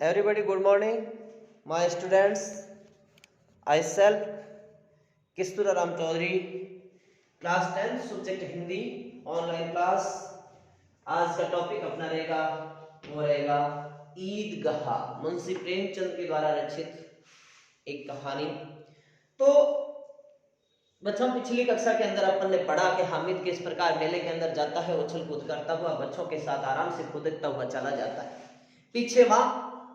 Everybody, good morning. My students, I self Kistura Ram Chaudhary, class 10 subject Hindi online class. आज का topic अपना रहेगा वो रहेगा ईदगाह, मुंशी प्रेमचंद के द्वारा रचित एक कहानी। तो बच्चों, पिछली कक्षा के अंदर अपन ने पढ़ा कि हामिद किस प्रकार मेले के अंदर जाता है, उछल कूद करता हुआ बच्चों के साथ आराम से कूदता हुआ चला जाता है। पीछे माँ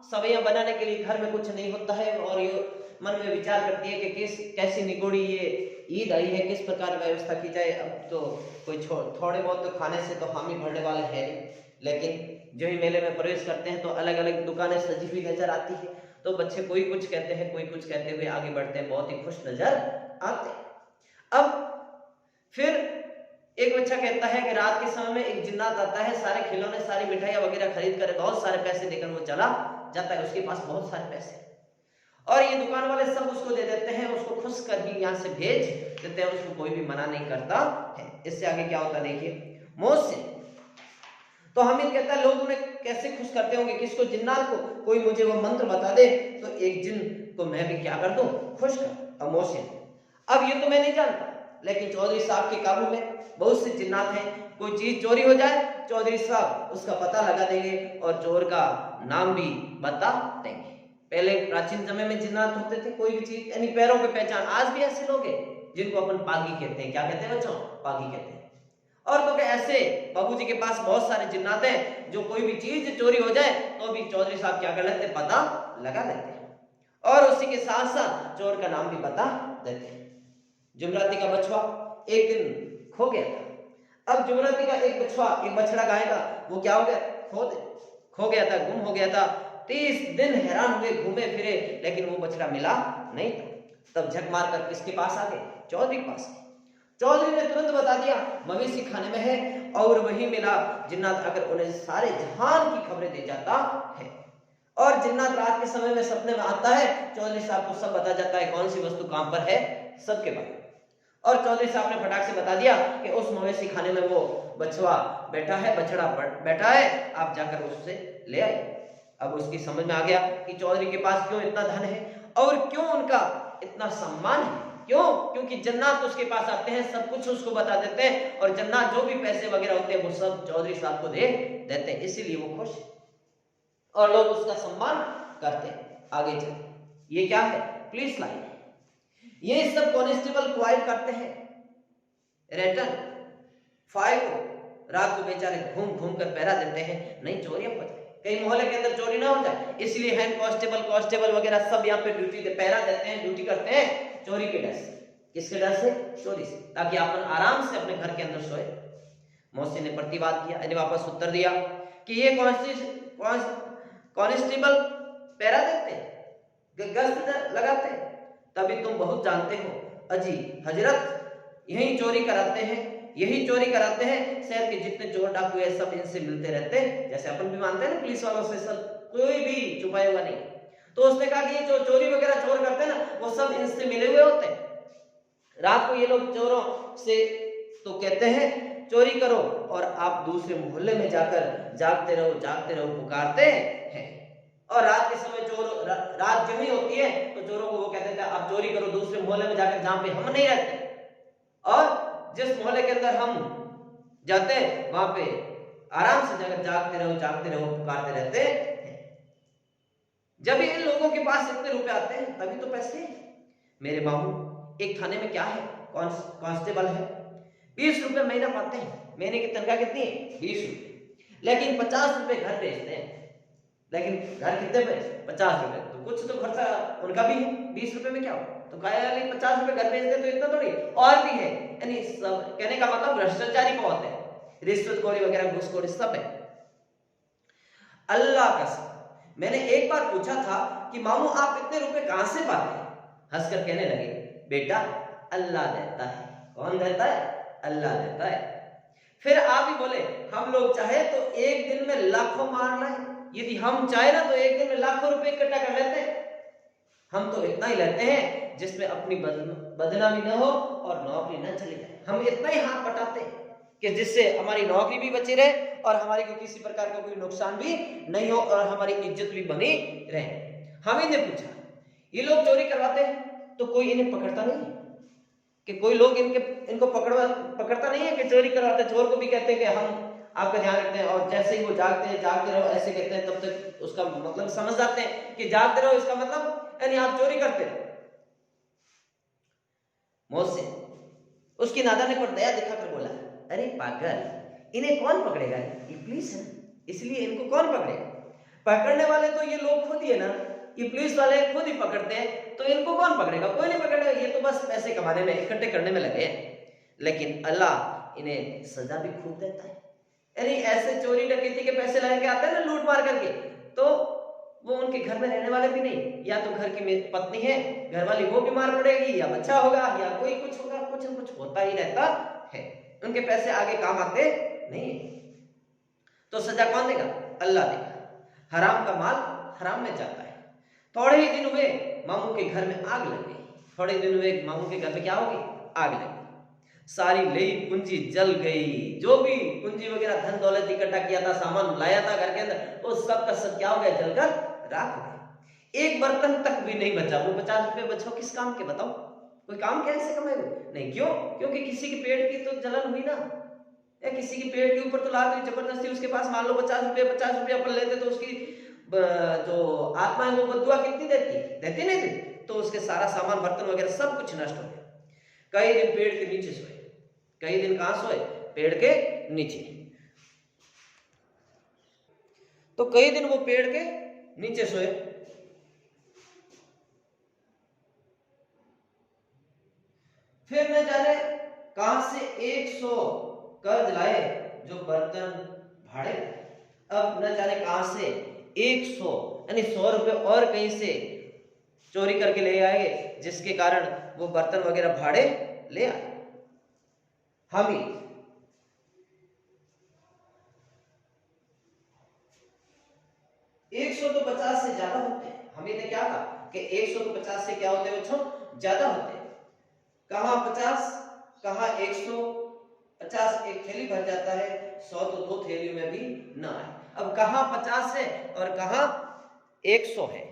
सवैयां बनाने के लिए घर में कुछ नहीं होता है और ये मन में विचार करती है कि कैसी निगोड़ी ये ईद आई है, किस प्रकार व्यवस्था की जाए। अब तो कोई थोड़े बहुत तो खाने से तो हामी भरने वाले हैं नहीं, लेकिन जो ही मेले में प्रवेश करते हैं तो अलग अलग दुकानें सजी हुई नजर आती है। तो बच्चे कोई कुछ कहते हैं, कोई कुछ कहते हुए आगे बढ़ते हैं, बहुत ही खुश नजर आते हैं। अब फिर एक बच्चा कहता है कि रात के समय में एक जिन्नात आता है, सारे खिलौने सारी मिठाइयां वगैरह खरीद कर बहुत सारे पैसे देकर वो चला जाता है, उसके पास बहुत सारे पैसे और ये दुकान वाले सब उसको दे देते हैं, उसको खुश कर ही यहाँ से भेज देते हैं, उसको कोई भी मना नहीं करता है। इससे आगे क्या होता देखिए, मोहसिन। तो हामिद कहता है लोग उन्हें कैसे खुश करते होंगे, किसको, जिन्नात को, कोई मुझे वो मंत्र बता दे तो एक जिन को मैं भी क्या कर दूं, खुश कर। अब मोहसिन, अब ये तो मैं नहीं जानता, लेकिन चौधरी साहब के काबू में बहुत से जिन्नात हैं, कोई चीज चोरी हो जाए चौधरी साहब उसका पता लगा देंगे और चोर का नाम भी बता देंगे। पहले प्राचीन समय में जिन्नात होते थे, कोई भी चीज यानी पैरों पे पहचान। आज भी ऐसे लोग हैं जिनको अपन पागी कहते हैं। क्या कहते हैं बच्चों? पागी कहते हैं। और तो ऐसे बाबूजी के पास बहुत सारे जिन्नात हैं, जो कोई भी चीज चोरी हो जाए तो भी चौधरी साहब क्या कर लेते हैं, पता लगा लेते हैं और उसी के साथ साथ चोर का नाम भी बता देते हैं। जुमराती का बछवा एक दिन खो गया था। अब जुमराती का एक बछड़ा गाय का वो क्या हो गया, खो गया था, गुम हो गया था। 30 दिन हैरान हुए, घूमे फिरे, लेकिन वो बछड़ा मिला नहीं था। तब झक मार कर किसके पास आ गए, चौधरी के पास। चौधरी ने तुरंत बता दिया मवेशी खाने में है और वही मिला। जिन्नात आकर उन्हें सारे जहान की खबरें दे जाता है और जिन्नात रात के समय में सपने में आता है, चौधरी साहब को सब बता जाता है, कौन सी वस्तु कहां पर है, सबके बारे में। और चौधरी साहब ने फटाक से बता दिया कि उस मवेशी खाने में वो बछड़ा बैठा है, आप जाकर उससे ले आए। अब उसकी समझ में आ गया कि चौधरी के पास क्यों इतना धन है और क्यों उनका इतना सम्मान है। क्यों? क्योंकि जन्नात उसके पास आते हैं, सब कुछ उसको बता देते हैं और जन्नात जो भी पैसे वगैरह होते हैं वो सब चौधरी साहब को दे देते हैं, इसीलिए वो खुश और लोग उसका सम्मान करते हैं। आगे चल, ये क्या है, पुलिस लाइन। ये सब कांस्टेबल क्वाइट करते हैं, रिटर्न फाइव को रात को बेचारे घूम घूम कर पहरा देते हैं, नहीं चोरियां हो जाए, कहीं मोहल्ले के अंदर चोरी ना हो जाए, इसलिए हैंड कांस्टेबल वगैरह सब यहाँ पे ड्यूटी पहरा देते हैं, ड्यूटी करते हैं चोरी के डर से। किसके डर से? चोरी से, ताकि अपन आराम से अपने घर के अंदर सोए। मोहसिन ने प्रतिवाद किया, यानी वापस उत्तर दिया कि ये कांस्टेबल पहरा देते हैं, गश्त लगाते हैं, तभी तुम बहुत जानते हो अजी हजरत यही चोरी कराते हैं, शहर के जितने चोर डाकू है सब इनसे मिलते रहते हैं, जैसे अपन भी मानते हैं ना पुलिस वालों से, सब कोई भी छुपाएगा नहीं। तो उसने कहा कि ये जो चोरी वगैरह चोर करते हैं ना वो सब इनसे मिले हुए होते हैं। रात को ये लोग चोरों से तो कहते हैं चोरी करो और आप दूसरे मोहल्ले में जाकर जागते रहो पुकारते हैं और रात के समय रात जो ही होती है तो चोरों को वो कहते थे आप चोरी करो दूसरे मोहल्ले में जाकर जहां पे हम नहीं रहते, और जिस मोहल्ले के अंदर हम जाते हैं वहां पे आराम से जाकर जागते रहो पुकारते रहते हैं। जब इन लोगों के पास इतने रुपए आते हैं तभी तो पैसे। मेरे मामू एक थाने में क्या है, कांस्टेबल है, 20 रुपए महीना पाते हैं। महीने की तनख्वाह कितनी है? 20 रुपए, लेकिन 50 रुपए घर भेजते हैं। लेकिन घर कितने पे? 50 रुपए, तो कुछ तो खर्चा उनका भी है। 20 रुपए में क्या हो, तो काया 50 रुपए घर भेजते तो इतना थोड़ी और भी है। यानी सब कहने का मतलब भ्रष्टाचारी बहुत है, रिश्वतखोरी वगैरह घूसखोरी सब है। अल्लाह कसम, मैंने एक बार पूछा था कि मामू आप इतने रुपए कहां से पाते हैं? हंसकर कहने लगे बेटा अल्लाह देता है। कौन देता है? अल्लाह देता है। फिर आप ही बोले हम लोग चाहे तो एक दिन में लाखों मार लाए, यदि हम चाहे ना तो एक दिन में लाखों रुपए इकट्ठा कर लेते हैं। हम तो इतना ही लेते हैं जिसमें अपनी बदनामी न हो और नौकरी न चली जाए, हम इतना ही हाथ बटाते हैं। कि जिससे हमारी नौकरी भी बची रहे और हमारी को किसी प्रकार का कोई नुकसान भी नहीं हो और हमारी इज्जत भी बनी रहे। हम इन्हें पूछा, ये लोग चोरी करवाते हैं तो कोई इन्हें पकड़ता नहीं है कि कोई लोग इनको पकड़ता नहीं है कि चोरी करवाते। चोर को भी कहते हैं कि हम आपका ध्यान रखते हैं और जैसे ही वो जागते रहो ऐसे कहते हैं, तब तक उसका मतलब समझ जाते हैं कि जागते रहो इसका मतलब यानी आप चोरी करते हो। मौत से उसकी नादान ने पर दया दिखाकर बोला, अरे पागल, इन्हें कौन पकड़ेगा, इब्लीस है, इसलिए इनको कौन पकड़ेगा। पकड़ने वाले तो ये लोग खुद ही है ना, इब्लीस वाले खुद ही पकड़ते हैं, तो इनको कौन पकड़ेगा, कोई नहीं पकड़ेगा, ये तो बस पैसे कमाने में इकट्ठे करने में लगे हैं। लेकिन अल्लाह इन्हें सजा भी खूब देता है। यानी ऐसे चोरी डकैती के पैसे लेके आते हैं ना लूट मार करके, तो वो उनके घर में रहने वाले भी नहीं, या तो घर की पत्नी है घर वाली वो बीमार पड़ेगी, या बच्चा होगा, या कोई कुछ होगा, कुछ न कुछ होता ही रहता है, उनके पैसे आगे काम आते नहीं। तो सजा कौन देगा, अल्लाह देगा। हराम का माल हराम में जाता है। थोड़े ही दिन हुए मामू के घर में आग लग गई। थोड़े दिन हुए मामू के घर में क्या होगी, आग लग गई। सारी लई पूंजी जल गई, जो भी पूंजी वगैरह धन दौलत इकट्ठा किया था, सामान लाया था घर के अंदर, वो सब का सब क्या हो गया, जलकर राख हो गया। एक बर्तन तक भी नहीं बचा। वो 50 रुपए बचाओ किस काम के, बताओ, कोई काम कैसे कमाए नहीं। क्यों, क्योंकि किसी के पेट की तो जलन हुई ना, या किसी के पेट के ऊपर तो लात हुई जबरदस्ती। उसके पास मान लो 50 रुपये अपन लेते तो उसकी जो आत्मा है वो बदुआ कितनी देती नहीं देती, तो उसके सारा सामान बर्तन वगैरह सब कुछ नष्ट हो गया। कई दिन पेड़ के नीचे सोए, कई दिन कहां सोए, पेड़ के नीचे। तो कई दिन वो पेड़ के नीचे सोए। फिर न जाने कहां से 100 कर्ज लाए जो बर्तन भाड़े। अब न जाने कहां से 100 यानी 100 रुपए और कहीं से चोरी करके ले आए, जिसके कारण वो बर्तन वगैरह भाड़े ले आए। हम ही 100 तो 50 से ज्यादा होते हैं। हमें ने क्या कहा कि 100 तो 50 से क्या होते हैं बच्चों, ज्यादा होते हैं। कहां 50, कहां 100। 50 एक थैली भर जाता है, 100 तो 2 थैलियों में भी ना आए। अब कहां 50 है और कहां 100 है।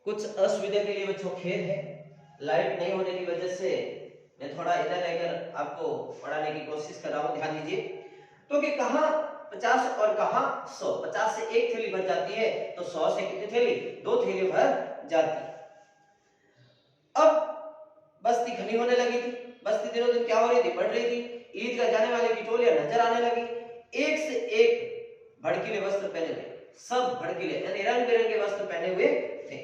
कुछ असुविधा के लिए बच्चों खेद है, लाइट नहीं होने की वजह से मैं थोड़ा इधर रहकर आपको पढ़ाने की कोशिश कर रहा हूं, ध्यान दीजिए। तो कि कहां 50 और कहां 100। 50 से एक थैली भर जाती है, तो 100 से कितनी थैली, 2 थैली भर जाती है। अब बस्ती घनी होने लगी थी, बस्ती दिनों दिन क्या हो रही थी, बढ़ रही थी। ईदगाह जाने वाले की टोलियां नजर आने लगी, एक से एक भड़कीले वस्त्र पहने हुए, सब भड़कीले यानी रंग बिरंगे वस्त्र पहने हुए थे।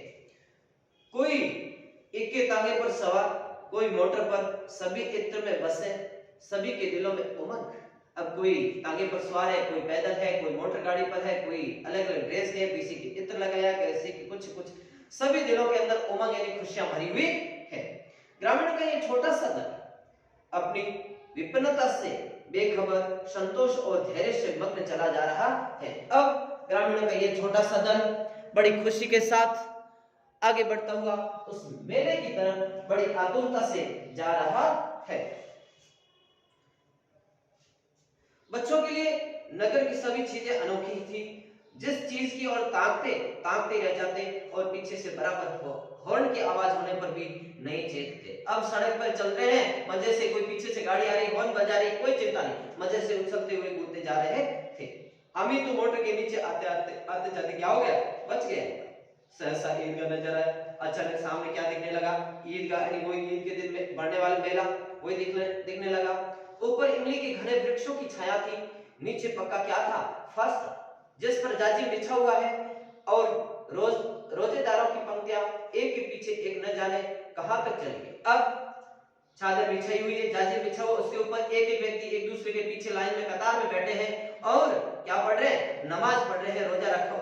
कोई इक्के तांगे पर सवार, कोई मोटर पर, सभी इत्र में बसे, सभी के दिलों में उमंग। अब कोई तांगे पर सवार है, कोई पैदल है, कोई मोटर गाड़ी पर है, कोई अलग अलग ड्रेस है, किसी की इत्र लगाया, किसी की कुछ कुछ, सभी दिलों के अंदर उमंग यानी खुशियां भरी हुई है। ग्रामीणों का ये छोटा सा दल अपनी विपन्नता से बेखबर, संतोष और धैर्य से मग्न चला जा रहा है। अब ग्रामीणों का ये छोटा सा दल बड़ी खुशी के साथ आगे बढ़ता हुआ उस मेले की तरफ बड़ी आतुरता से जा रहा है। बच्चों के लिए नगर की सभी चीजें अनोखी थी। जिस चीज की ओर ताकते रह जाते और पीछे से बराबर हॉर्न की आवाज होने पर भी नहीं चेतते। अब सड़क पर चल रहे हैं, मजे से कोई पीछे से गाड़ी आ रही, हॉर्न बजा रही, कोई चिंता नहीं, मजे से उछलते हुए कूदते जा रहे थे। हम ही तो मोटर के नीचे आते जाते क्या हो गया, बच गए। सहसा ईदगाह नजर आया। अचानक सामने क्या दिखने लगा, ईदगाह यानी वही ईद के दिन में बढ़ने वाला मेला वही दिखने लगा। ऊपर इमली के घने वृक्षों की छाया थी, नीचे पक्का क्या था, फर्श था, जिस पर जाजिम बिछा हुआ है और रोजेदारों की पंक्तियां एक के पीछे एक न जाने कहां तक चलेगी। अब चादर बिछाई हुई है, जाजिम बिछा हुआ, उसके ऊपर एक एक व्यक्ति एक दूसरे के पीछे लाइन में कतार में बैठे हैं और क्या पढ़ रहे हैं, नमाज पढ़ रहे हैं, रोजा रखो।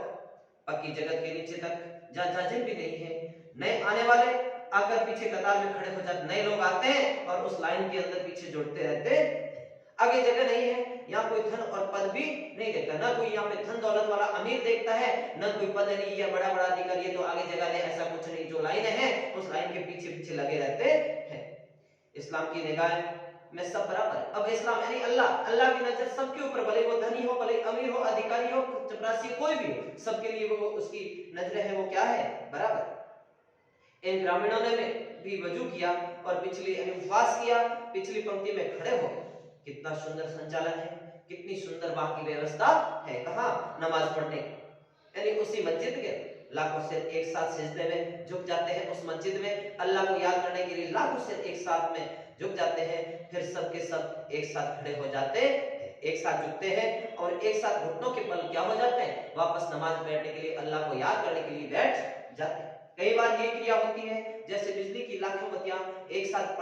पक्की जगत के नीचे तक जहां जाजिम भी नहीं है। नए आने वाले आकर पीछे कतार में खड़े हो जाते, नए लोग आते हैं और उस लाइन के अंदर पीछे जुड़ते रहते। आगे जगह नहीं है, यहाँ कोई धन और पद भी नहीं देखता, ना कोई यहाँ पे धन दौलत वाला अमीर देखता है, ना कोई पद नहीं या बड़ा बड़ा अधिकारी है तो आगे जगह दे, ऐसा कुछ नहीं। जो लाइन है उस लाइन के पीछे पीछे लगे रहते हैं। इस्लाम की निगाहें में सब बराबर है। अब इस्लाम यानी अल्लाह की नजर सबके ऊपर, भले वो धनी हो, भले अमीर हो, अधिकारी हो, चपरासी, कोई भी हो, सबके लिए वो उसकी नजरें है वो क्या है, बराबर। इन ग्रामीणों ने भी वजू किया और पिछली यानी उपवास किया, पिछली पंक्ति में खड़े हो गए। कितना सुंदर संचालन है, कितनी सुंदर वहां की व्यवस्था है। कहां, नमाज पढ़ने, यानी उसी मस्जिद के लाखों सिर एक साथ सिजदे में झुक जाते हैं। उस मस्जिद में अल्लाह को याद करने के लिए लाखों सिर एक साथ में झुक जाते हैं। फिर सब के सब एक साथ खड़े हो जाते हैं, एक साथ झुकते हैं और एक साथ घुटनों के बल क्या हो जाते हैं, वापस नमाज बैठने के लिए, अल्लाह को याद करने के लिए बैठ जाते हैं। कई बार ये क्रिया होती है जैसे बिजली की लाखों बत्तियां एक साथ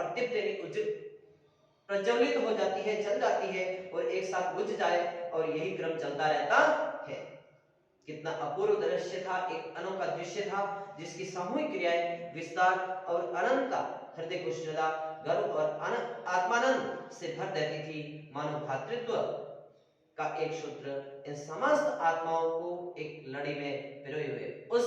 प्रज्वलित हो जाती है, जल जाती है और एक साथ बुझ जाए, और यही क्रम चलता रहता है। कितना अपूर्व दृश्य था, एक अनोखा दृश्य था, जिसकी सामूहिक क्रियाएं विस्तार और अनंतता हृदय को सदा गर्व और आत्मानंद से भर देती थी। मानव भातृत्व का एक सूत्र इन समस्त आत्माओं को एक लड़ी में पिरोए हुए। उस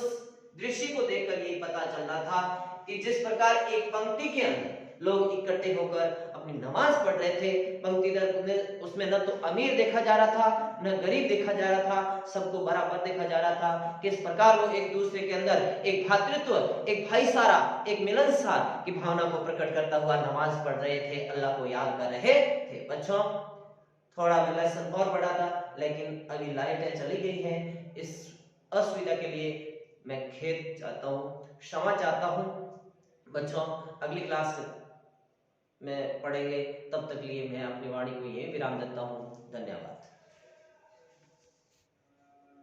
दृश्य को देखकर यही पता चल रहा था कि जिस प्रकार एक पंक्ति के अंदर लोग इकट्ठे होकर अपनी नमाज पढ़ रहे थे, पंक्ति दर उसमें न तो अमीर देखा जा रहा था, न गरीब देखा जा रहा था, सबको बराबर देखा जा रहा था। किस प्रकार वो एक दूसरे के अंदर एक भातृत्व, एक भाईचारा, एक मिलनसार की भावना को प्रकट करता हुआ नमाज पढ़ रहे थे, अल्लाह को याद कर रहे थे। बच्चों, थोड़ा मैं लेसन और बढ़ा था, लेकिन अभी लाइटें चली गई हैं। इस असुविधा के लिए मैं खेद चाहता हूँ, क्षमा चाहता हूँ। बच्चों, अगली क्लास में पढ़ेंगे, तब तक लिए मैं अपनी वाणी को ये विराम देता हूँ। धन्यवाद।